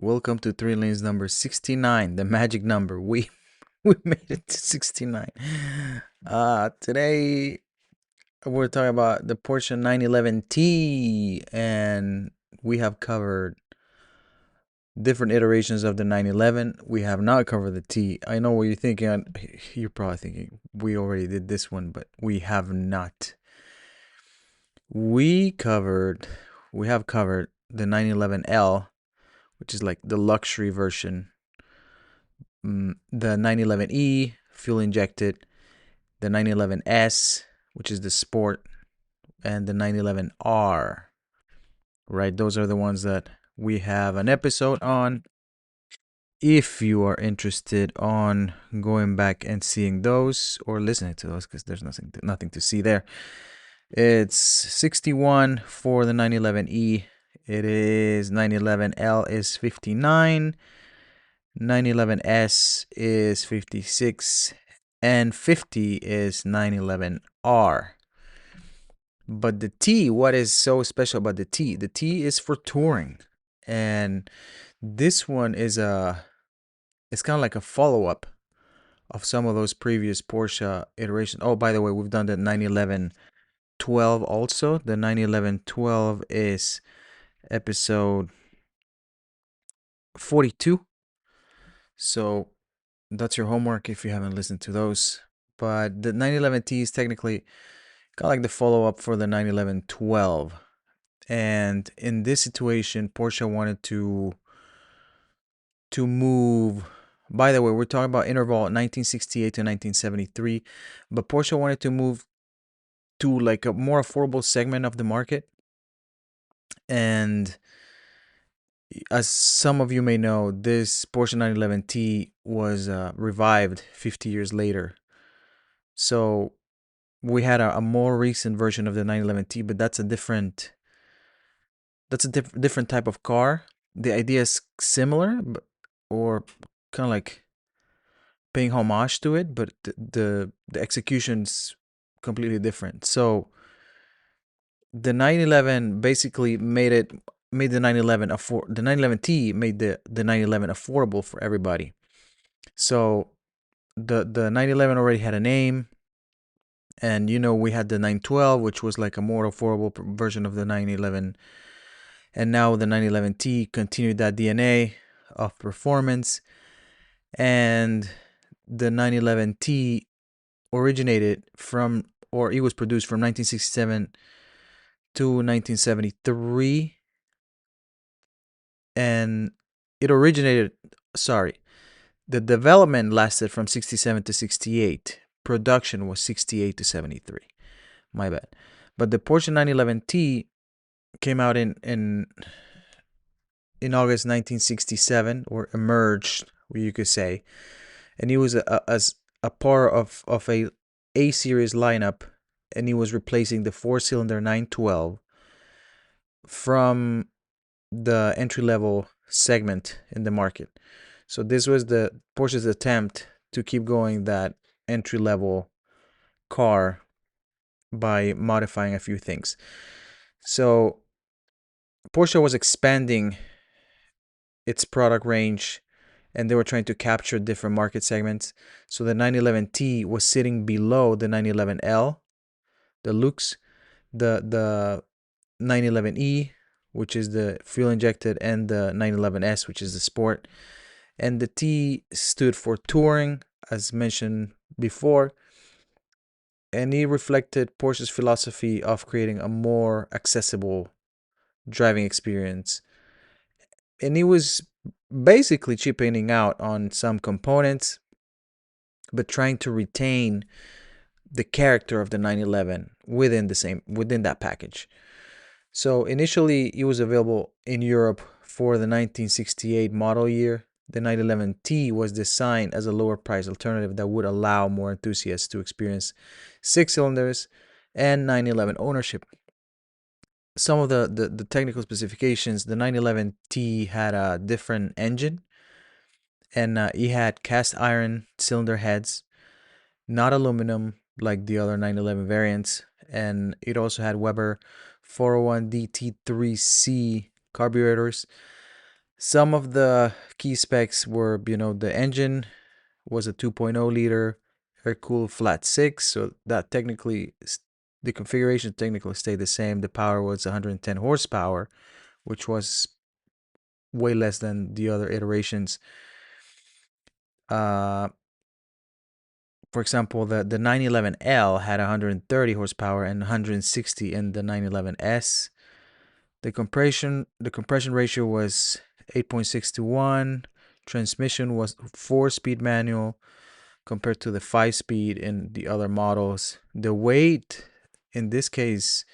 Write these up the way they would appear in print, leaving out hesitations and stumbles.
Welcome to 3 Lanes number 69, the magic number. We made it to 69. Today we're talking about the Porsche 911T, and we have covered different iterations of the 911. We have not covered the T. I know what you're thinking. You're probably thinking we already did this one, but we have not. We covered we have covered the 911L, which is like the luxury version, the 911E fuel injected, the 911S, which is the sport, and the 911R. Right, those are the ones that we have an episode on. If you are interested on going back and seeing those or listening to those, because there's nothing to see there, it's 61 for the 911E. It is 911L is 59. 911S is 56, and 50 is 911R. But the T, what is so special about the T? The T is for touring, and this one is it's kind of like a follow-up of some of those previous Porsche iterations. Oh, by the way, we've done the 911 12 also. The 911 12 is episode 42. So that's your homework if you haven't listened to those. But the 911T is technically kind of like the follow-up for the 911 12. And in this situation, Porsche wanted to move. By the way, we're talking about interval 1968 to 1973, but Porsche wanted to move to like a more affordable segment of the market. And as some of you may know, this Porsche 911T was revived 50 years later. So we had a more recent version of the 911T, but that's a different different type of car. The idea is similar, but, or kind of like paying homage to it, but the execution's completely different. So the 911 basically made the 911 the 911T made the 911 affordable for everybody. So the 911 already had a name, and we had the 912, which was like a more affordable version of the 911, and now the 911T continued that DNA of performance. And the 911T originated from, or it was produced from 1967 to 1973, and it originated, sorry, the development lasted from 67 to 68. Production was 68 to 73. My bad. But the Porsche 911T came out in August 1967, or emerged, you could say, and he was as a part of a series lineup, and he was replacing the 4-cylinder 912 from the entry-level segment in the market. So this was the Porsche's attempt to keep going that entry-level car by modifying a few things. So Porsche was expanding its product range, and they were trying to capture different market segments. So the 911T was sitting below the 911L, the Luxe, the 911E, which is the fuel injected, and the 911S, which is the sport. And the T stood for touring, as mentioned before, and it reflected Porsche's philosophy of creating a more accessible driving experience. And it was basically cheapening out on some components, but trying to retain the character of the 911 within that package. So initially, it was available in Europe for the 1968 model year. The 911T was designed as a lower price alternative that would allow more enthusiasts to experience 6 cylinders and 911 ownership. Some of the technical specifications: the 911T had a different engine, and it had cast iron cylinder heads, not aluminum like the other 911 variants. And it also had Weber 401 DT3C carburetors. Some of the key specs were, the engine was a 2.0 liter air-cooled flat six, so that technically the configuration technically stayed the same. The power was 110 horsepower, which was way less than the other iterations. For example, the 911L had 130 horsepower and 160 in the 911S. The compression ratio was 8.6 to 1. Transmission was 4-speed manual compared to the 5-speed in the other models. The weight, in this case,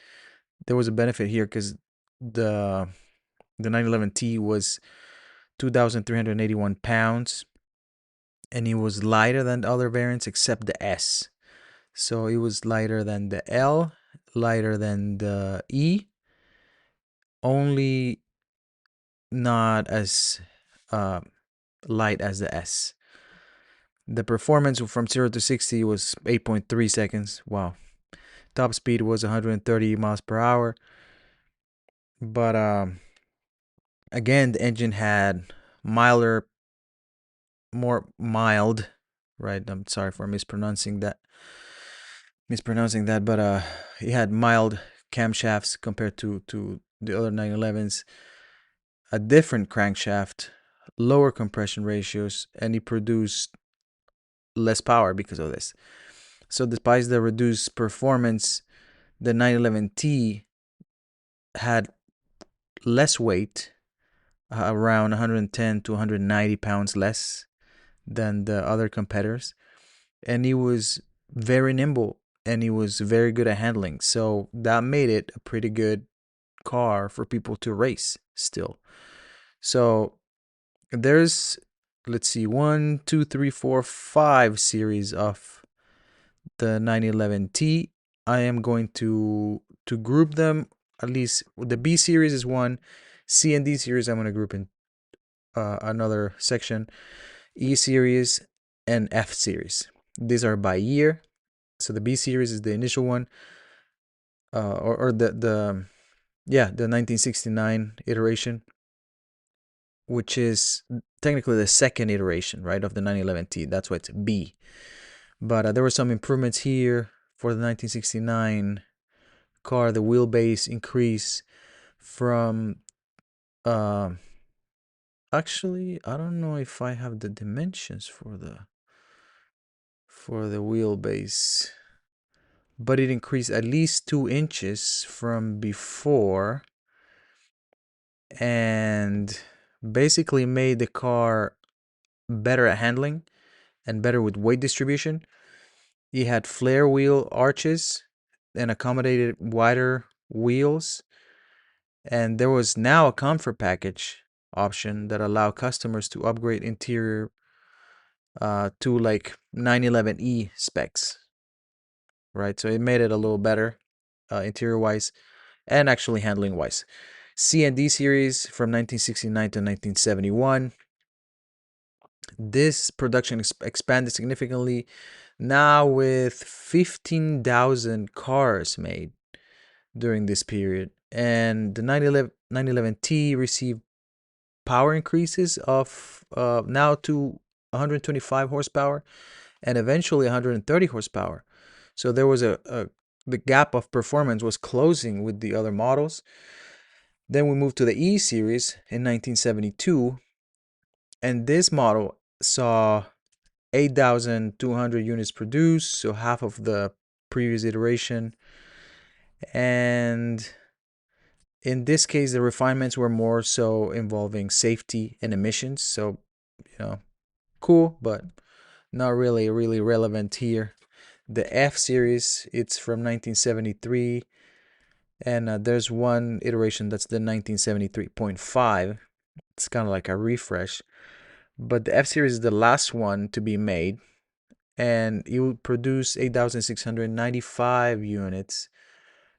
there was a benefit here because the 911T was 2,381 pounds, and it was lighter than the other variants except the S. So it was lighter than the L, lighter than the E, only not as light as the S. The performance from 0 to 60 was 8.3 seconds. Wow. Top speed was 130 miles per hour. But again, the engine had more mild, right? I'm sorry for mispronouncing that, but it had mild camshafts compared to the other 911s, a different crankshaft, lower compression ratios, and it produced less power because of this. So despite the reduced performance, the 911T had less weight, around 110 to 190 pounds less than the other competitors, and it was very nimble and it was very good at handling. So that made it a pretty good car for people to race still. So there's, let's see, 1, 2, 3, 4, 5 series of the 911T. I am going to group them. At least the B series is one. C and D series I'm going to group in another section. E series and F series. These are by year. So the B series is the initial one, or the 1969 iteration, which is technically the second iteration, right, of the 911T. That's why it's B. But there were some improvements here for the 1969 car. The wheelbase increase from actually, I don't know if I have the dimensions for the wheelbase, but it increased at least 2 inches from before, and basically made the car better at handling and better with weight distribution. It had flare wheel arches and accommodated wider wheels, and there was now a comfort package option that allowed customers to upgrade interior to like 911E specs, right? So it made it a little better interior wise and actually handling wise. C and D series from 1969 to 1971. This production expanded significantly, now with 15,000 cars made during this period. And the 911T received power increases of now to 125 horsepower and eventually 130 horsepower. So there was the gap of performance was closing with the other models. Then we moved to the E series in 1972, and this model saw 8,200 units produced, so half of the previous iteration. And in this case, the refinements were more so involving safety and emissions. So, cool, but not really relevant here. The F series, it's from 1973, and there's one iteration that's the 1973.5. It's kind of like a refresh, but the F series is the last one to be made, and it will produce 8,695 units,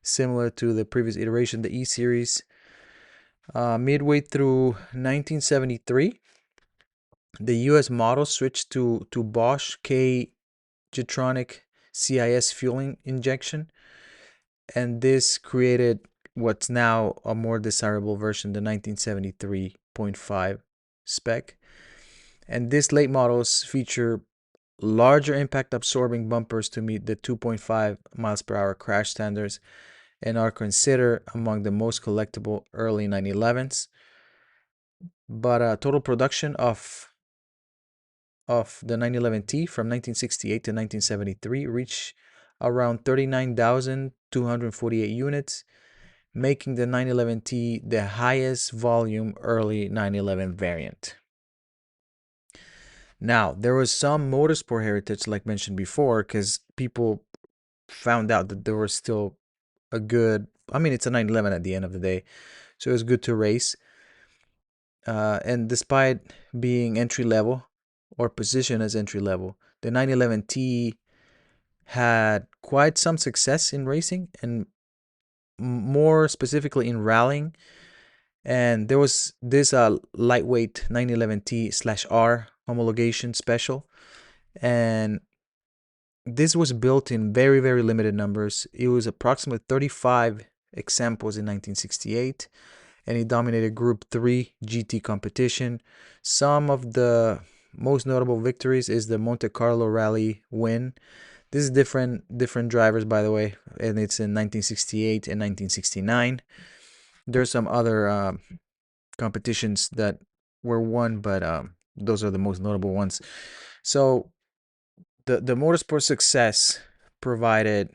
similar to the previous iteration, the E series. Midway through 1973, the US model switched to Bosch K Getronic CIS fueling injection, and this created what's now a more desirable version, the 1973 2.5 spec. And these late models feature larger impact absorbing bumpers to meet the 2.5 miles per hour crash standards and are considered among the most collectible early 911s. But total production of the 911T from 1968 to 1973 reached around 39,248 units, making the 911T the highest volume early 911 variant. Now, there was some motorsport heritage, like mentioned before, because people found out that there was still a good, I mean, it's a 911 at the end of the day, so it was good to race. And despite being entry level or positioned as entry level, the 911T had quite some success in racing and more specifically in rallying. And there was this lightweight 911T/R homologation special, and this was built in very, very limited numbers. It was approximately 35 examples in 1968, and it dominated Group 3 GT competition. Some of the most notable victories is the Monte Carlo Rally win. This is different drivers, by the way, and it's in 1968 and 1969. There's some other competitions that were won, but those are the most notable ones. So the motorsport success provided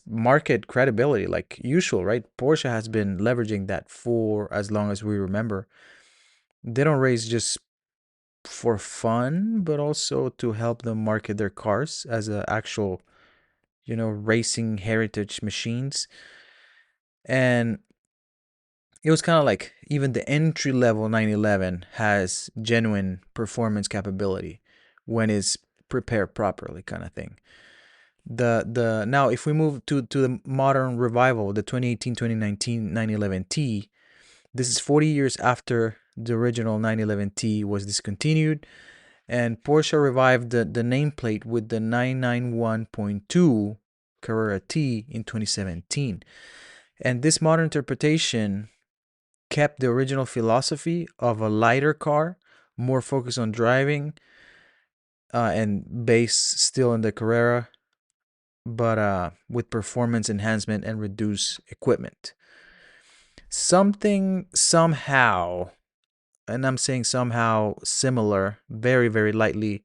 market credibility, like usual, right? Porsche has been leveraging that for as long as we remember. They don't race just for fun, but also to help them market their cars as a actual, racing heritage machines. And it was kind of like even the entry level 911 has genuine performance capability when it's prepared properly, kind of thing. The Now, if we move to the modern revival, the 2018-2019 911T, this is 40 years after the original 911T was discontinued, and Porsche revived the nameplate with the 991.2 Carrera T in 2017. And this modern interpretation kept the original philosophy of a lighter car, more focused on driving, and based still in the Carrera, but with performance enhancement and reduced equipment. Something somehow, and I'm saying somehow similar, very, very lightly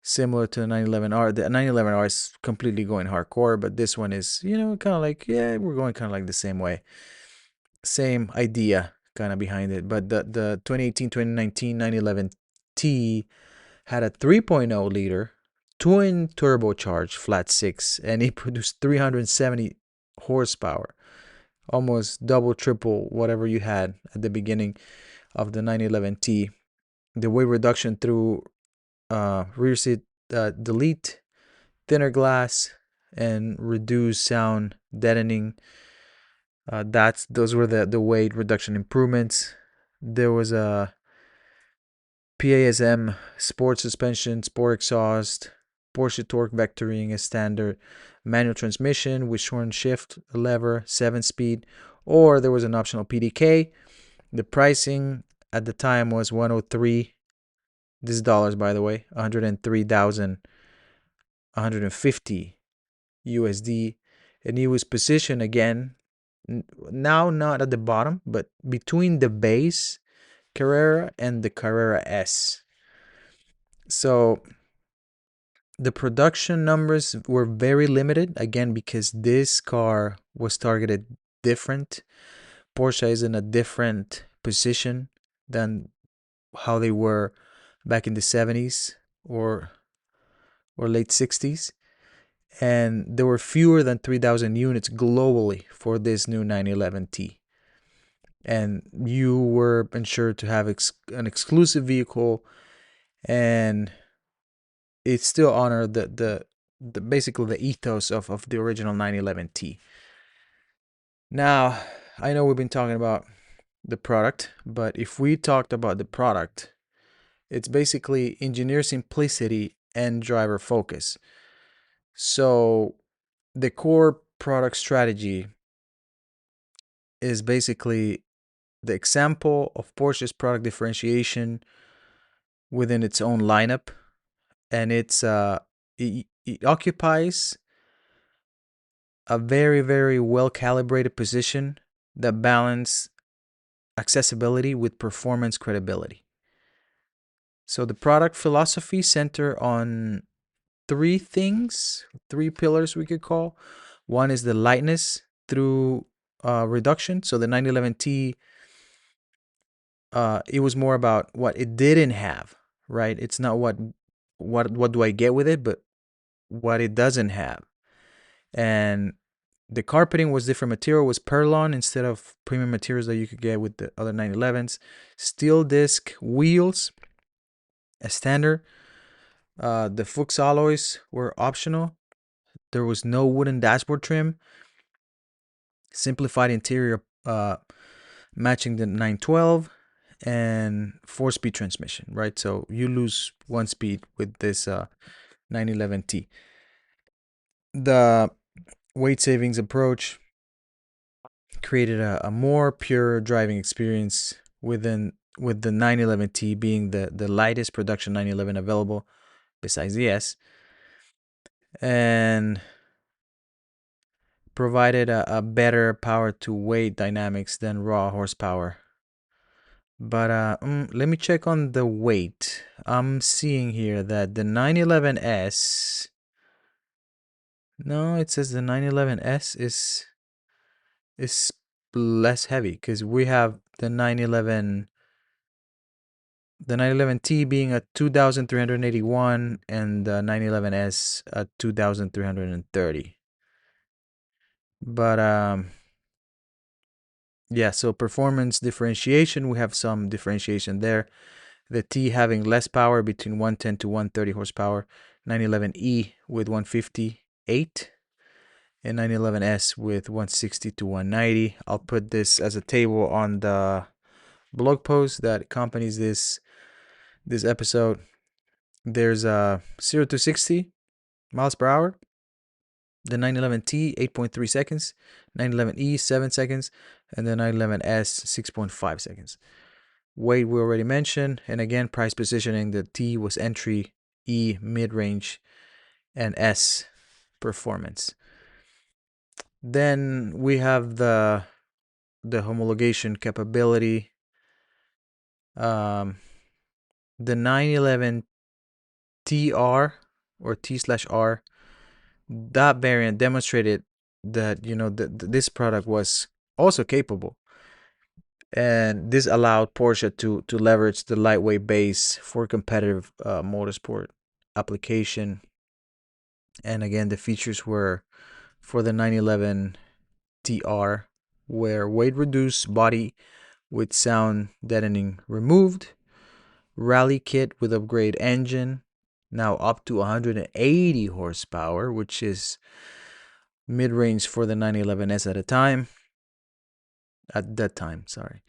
similar to the 911R. The 911R is completely going hardcore, but this one is, kind of like, yeah, we're going kind of like the same way. Same idea kind of behind it. But the 2018-2019 911T had a 3.0 liter twin turbocharged flat six, and it produced 370 horsepower, almost double, triple whatever you had at the beginning of the 911T. The weight reduction through rear seat delete, thinner glass, and reduced sound deadening. Those were the weight reduction improvements. There was a PASM sport suspension, sport exhaust, Porsche torque vectoring as standard, manual transmission with shortened shift lever, 7-speed, or there was an optional PDK. The pricing at the time was 103. This is dollars, by the way, 103,150 USD, and it was positioned again, now not at the bottom, but between the base Carrera and the Carrera S. So the production numbers were very limited, again, because this car was targeted different. Porsche is in a different position than how they were back in the 70s or late 60s. And there were fewer than 3,000 units globally for this new 911T. And you were ensured to have an exclusive vehicle, and it still honored the basically the ethos of the original 911T. Now, I know we've been talking about the product, but if we talked about the product, it's basically engineer simplicity and driver focus. So the core product strategy is basically the example of Porsche's product differentiation within its own lineup, and it occupies a very, very well calibrated position that balance accessibility with performance credibility. So the product philosophy center on three things, three pillars we could call. One is the lightness through reduction. So the 911T, it was more about what it didn't have, right? It's not what do I get with it, but what it doesn't have. And the carpeting was different material, was Perlon instead of premium materials that you could get with the other 911s. Steel disc wheels, a standard. The Fuchs alloys were optional. There was no wooden dashboard trim. Simplified interior, matching the 912, and 4-speed transmission, right? So you lose 1 speed with this 911T. The weight savings approach created a more pure driving experience with the 911T being the lightest production 911 available besides the S, and provided a better power to weight dynamics than raw horsepower. But let me check on the weight. I'm seeing here that the 911S, no, it says the 911S is less heavy, because we have the 911T being a 2,381 and the 911S a 2,330. But yeah, so performance differentiation, we have some differentiation there. The T having less power between 110 to 130 horsepower, 911E with 158, and 911S with 160 to 190. I'll put this as a table on the blog post that accompanies this episode. There's a 0 to 60 miles per hour. The 911T 8.3 seconds, 911E 7 seconds, and the 911S 6.5 seconds. Weight we already mentioned, and again price positioning. The T was entry, E mid-range, and S performance. Then we have the homologation capability. The 911 TR or T/R, that variant demonstrated that this product was also capable, and this allowed Porsche to leverage the lightweight base for competitive motorsport application. And again, the features were for the 911 TR, where weight reduced, body with sound deadening removed, rally kit with upgrade engine, now up to 180 horsepower, which is mid-range for the 911S at that time, sorry.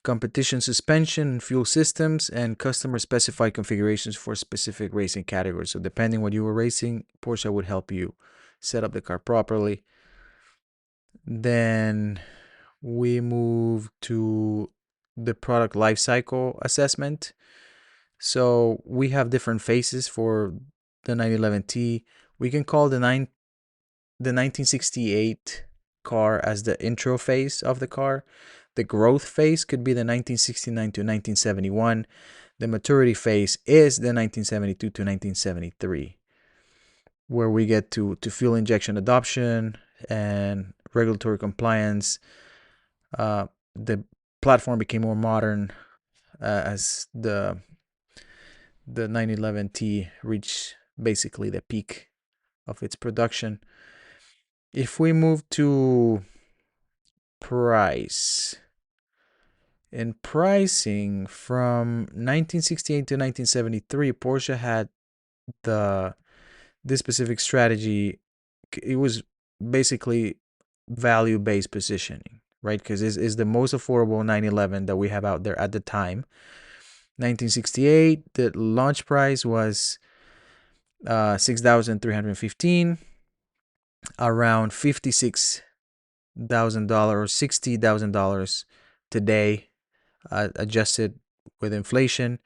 Competition suspension and fuel systems, and customer specified configurations for specific racing categories. So depending what you were racing, Porsche would help you set up the car properly. Then we move to the product lifecycle assessment. So we have different phases for the 911T. We can call the 1968 car as the intro phase of the car. The growth phase could be the 1969 to 1971. The maturity phase is the 1972 to 1973, where we get to fuel injection adoption and regulatory compliance. The platform became more modern as the 911T reached basically the peak of its production. If we move to price, in pricing from 1968 to 1973, Porsche had this specific strategy. It was basically value-based positioning, right? Because it is the most affordable 911 that we have out there at the time. 1968, the launch price was $6,315, around $56,000 or $60,000 today, adjusted with inflation,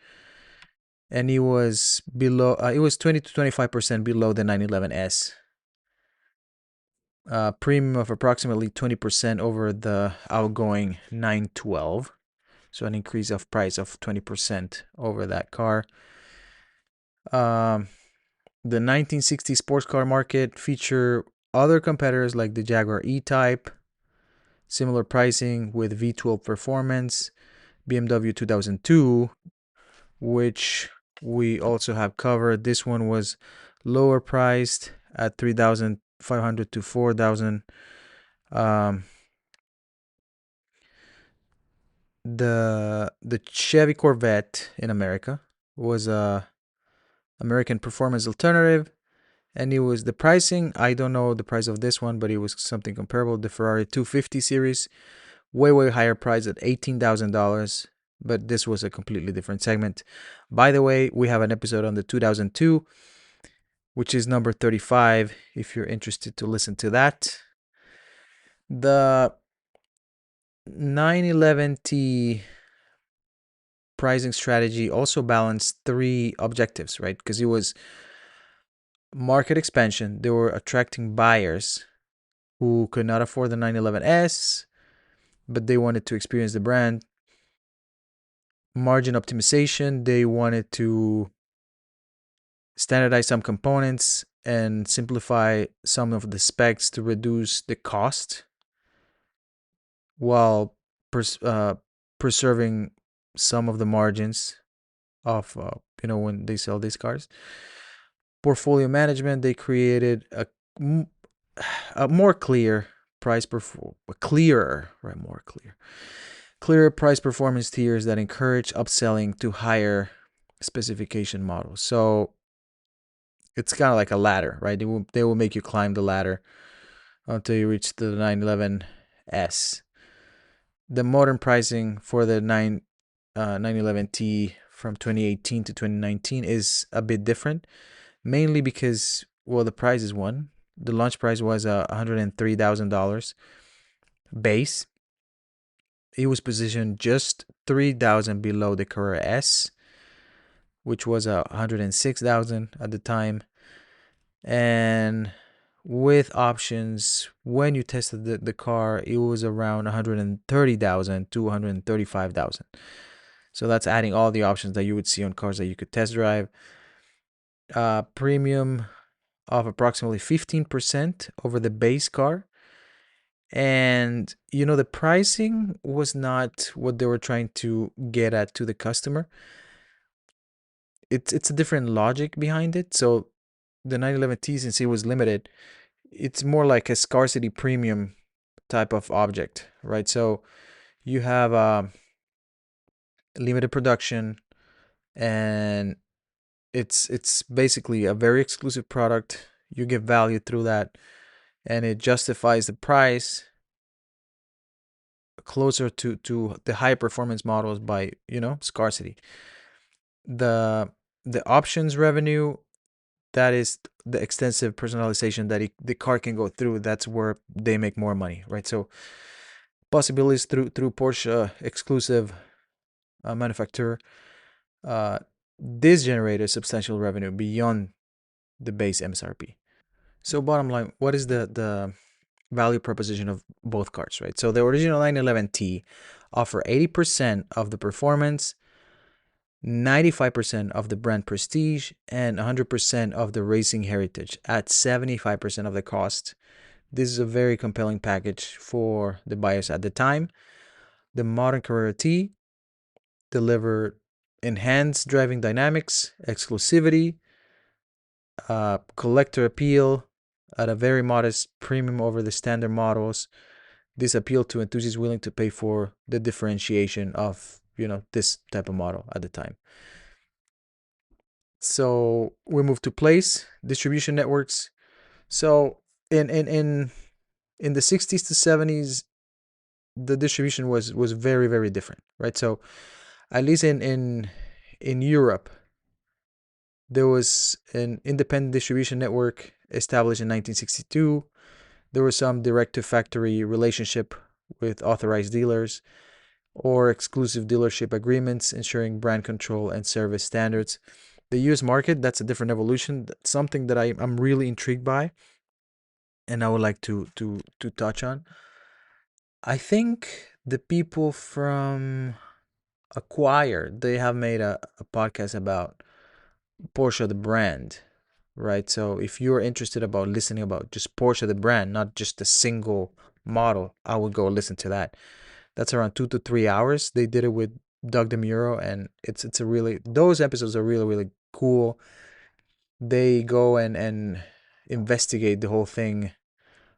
and it was below. It was 20 to 25% below the 911S. Premium of approximately 20% over the outgoing 912. So an increase of price of 20% over that car. The 1960 sports car market feature other competitors like the Jaguar E-Type, similar pricing with V12 performance, BMW 2002, which we also have covered. This one was lower priced at 3,500 to 4,000. The Chevy Corvette in America was a American performance alternative, and it was the pricing. I don't know the price of this one, but it was something comparable. The Ferrari 250 series, way higher price at $18,000, but this was a completely different segment. By the way, we have an episode on the 2002, which is number 35, if you're interested to listen to that. The 911T pricing strategy also balanced three objectives, right? Because it was market expansion. They were attracting buyers who could not afford the 911S, but they wanted to experience the brand. Margin optimization. They wanted to standardize some components and simplify some of the specs to reduce the cost while preserving some of the margins of when they sell these cars. Portfolio management. They created a more clear price clearer price performance tiers that encourage upselling to higher specification models. So it's kind of like a ladder, right? They will make you climb the ladder until you reach the 911S. The modern pricing for the 911T from 2018 to 2019 is a bit different, mainly because, well, the price is one. The launch price was $103,000 base. It was positioned just $3,000 below the Carrera S, which was $106,000 at the time. And with options, when you tested the car, it was around $130,000 to $135,000. So that's adding all the options that you would see on cars that you could test drive. Premium of approximately 15% over the base car. And the pricing was not what they were trying to get at to the customer. It's a different logic behind it. So the 911T, since it was limited, it's more like a scarcity premium type of object, right? So you have limited production, and it's basically a very exclusive product. You get value through that, and it justifies the price closer to the high performance models by scarcity. The options revenue, that is the extensive personalization that the car can go through. That's where they make more money, right? So possibilities through Porsche exclusive manufacturer. This generated substantial revenue beyond the base MSRP. So bottom line, what is the value proposition of both cars, right? So the original 911T offer 80% of the performance, 95% of the brand prestige, and 100% of the racing heritage at 75% of the cost. This is a very compelling package for the buyers at the time. The modern Carrera T delivered enhanced driving dynamics, exclusivity, collector appeal at a very modest premium over the standard models. This appealed to enthusiasts willing to pay for the differentiation of this type of model at the time. So we move to place distribution networks. So in the 60s to 70s, the distribution was very different, right? So at least in Europe, there was an independent distribution network established in 1962. There was some direct to factory relationship with authorized dealers. or exclusive dealership agreements, ensuring brand control and service standards. The US market, that's a different evolution. That's something that I'm really intrigued by and I would like to touch on. I think the people from Acquire, they have made a podcast about Porsche the brand, right? So if you're interested about listening about just Porsche the brand, not just a single model, I would go listen to that. That's around 2 to 3 hours. They did it with Doug DeMuro, and it's a really, those episodes are really really cool. They go and investigate the whole thing,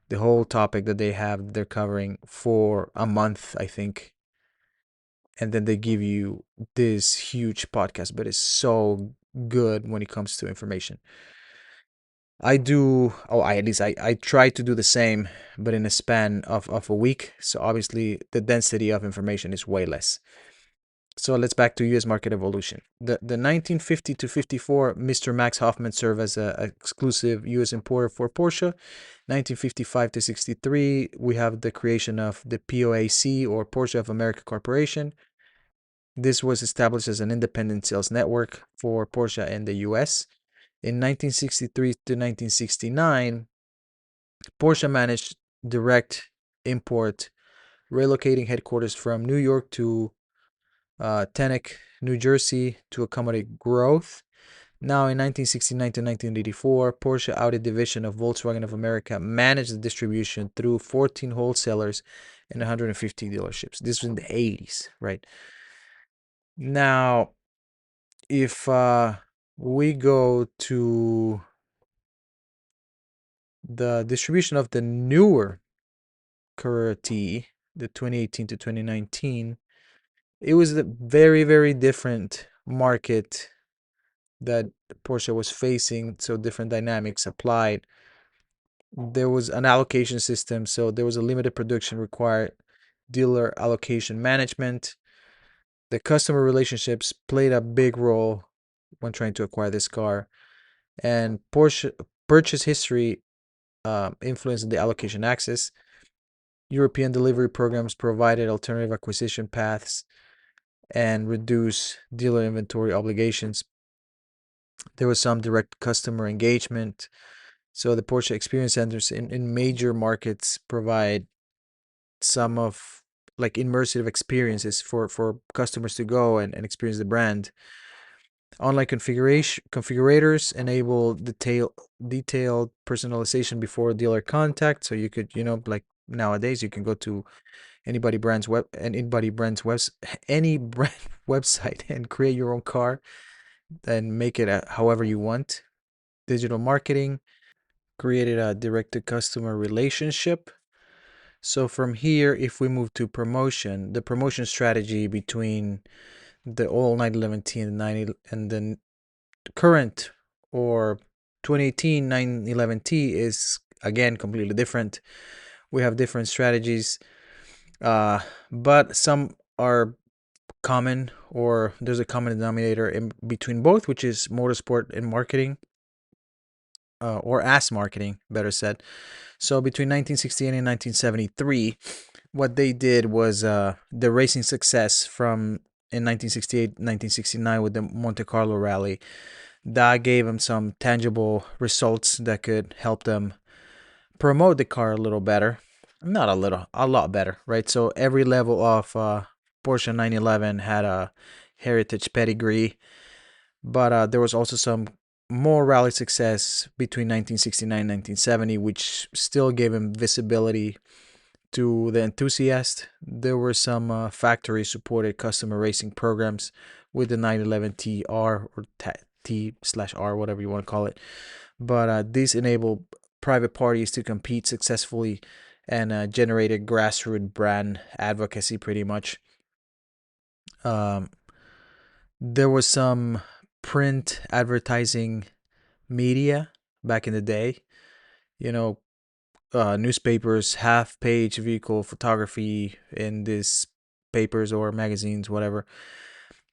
the whole topic that they're covering for a month, I think, and then they give you this huge podcast, but it's so good when it comes to information. I do, oh, I at least I try to do the same, but in a span of a week. So obviously the density of information is way less. So let's back to US market evolution. The 1950 to 54, Mr. Max Hoffman served as a exclusive US importer for Porsche. 1955 to 63, we have the creation of the POAC, or Porsche of America Corporation. This was established as an independent sales network for Porsche in the US. In 1963 to 1969, Porsche managed direct import, relocating headquarters from New York to Teaneck, New Jersey to accommodate growth. Now, in 1969 to 1984, Porsche Audi division of Volkswagen of America managed the distribution through 14 wholesalers and 150 dealerships. This was in the 80s, right? Now, if we go to the distribution of the newer Carrera T, the 2018 to 2019, it was a very, very different market that Porsche was facing. So different dynamics applied. There was an allocation system, so there was a limited production required dealer allocation management. The customer relationships played a big role when trying to acquire this car, and Porsche purchase history influenced the allocation access. European delivery programs provided alternative acquisition paths and reduced dealer inventory obligations. There was some direct customer engagement. So the Porsche Experience Centers in major markets provide some of like immersive experiences for customers to go and experience the brand. Online configurators enable detailed personalization before dealer contact. So you could, like nowadays, you can go to any brand website and create your own car and make it however you want. Digital marketing created a direct to customer relationship. So from here, if we move to promotion, the promotion strategy between the old 911T and 90 and the current or 2018 911T is again completely different. We have different strategies, but some are common, or there's a common denominator in between both, which is motorsport and marketing, or as marketing, better said. So between 1968 and 1973, what they did was the racing success from in 1968, 1969 with the Monte Carlo rally. That gave them some tangible results that could help them promote the car a little better. Not a little, a lot better, right? So every level of Porsche 911 had a heritage pedigree, but there was also some more rally success between 1969 and 1970, which still gave him visibility to the enthusiast. There were some factory supported customer racing programs with the 911 TR or T/R, whatever you want to call it. But these enabled private parties to compete successfully and generated grassroots brand advocacy pretty much. Um, there was some print advertising media back in the day. You know, newspapers, half page vehicle photography in these papers or magazines, whatever.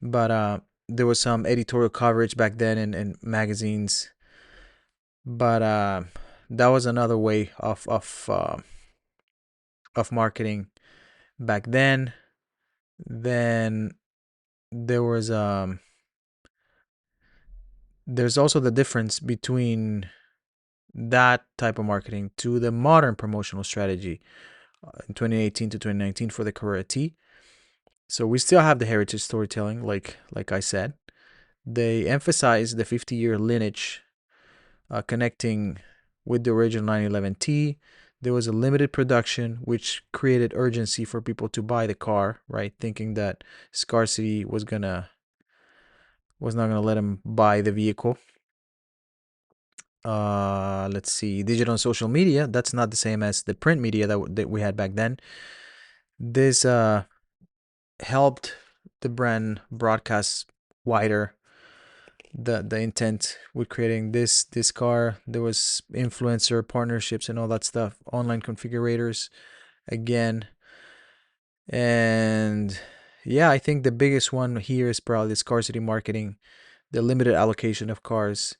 But there was some editorial coverage back then in magazines. But that was another way of marketing back then. Then there was there's also the difference between that type of marketing to the modern promotional strategy in 2018 to 2019 for the Carrera T. So we still have the heritage storytelling, like I said. They emphasize the 50-year lineage, connecting with the original 911T. There was a limited production, which created urgency for people to buy the car, right? Thinking that scarcity was not gonna let them buy the vehicle. Let's see, digital and social media. That's not the same as the print media that we had back then. This helped the brand broadcast wider the intent with creating this car. There was influencer partnerships and all that stuff, online configurators again. And yeah, I think the biggest one here is probably scarcity marketing, the limited allocation of cars,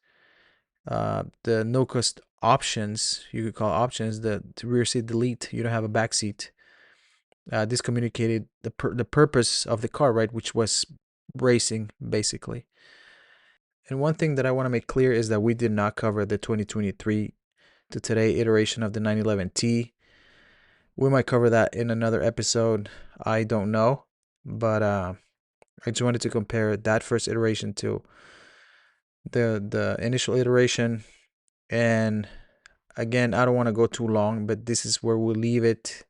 the no cost options, you could call options, the rear seat delete, you don't have a back seat. This communicated the purpose of the car, right, which was racing basically. And one thing that I want to make clear is that we did not cover the 2023 to today iteration of the 911T. We might cover that in another episode. I don't know, but I just wanted to compare that first iteration to the initial iteration. And again, I don't want to go too long, but this is where we'll leave it.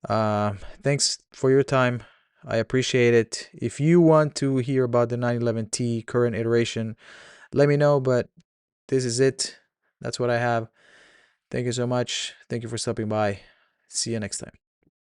Thanks for your time. I appreciate it. If you want to hear about the 911T current iteration, let me know, but this is it. That's what I have. Thank you so much. Thank you for stopping by. See you next time.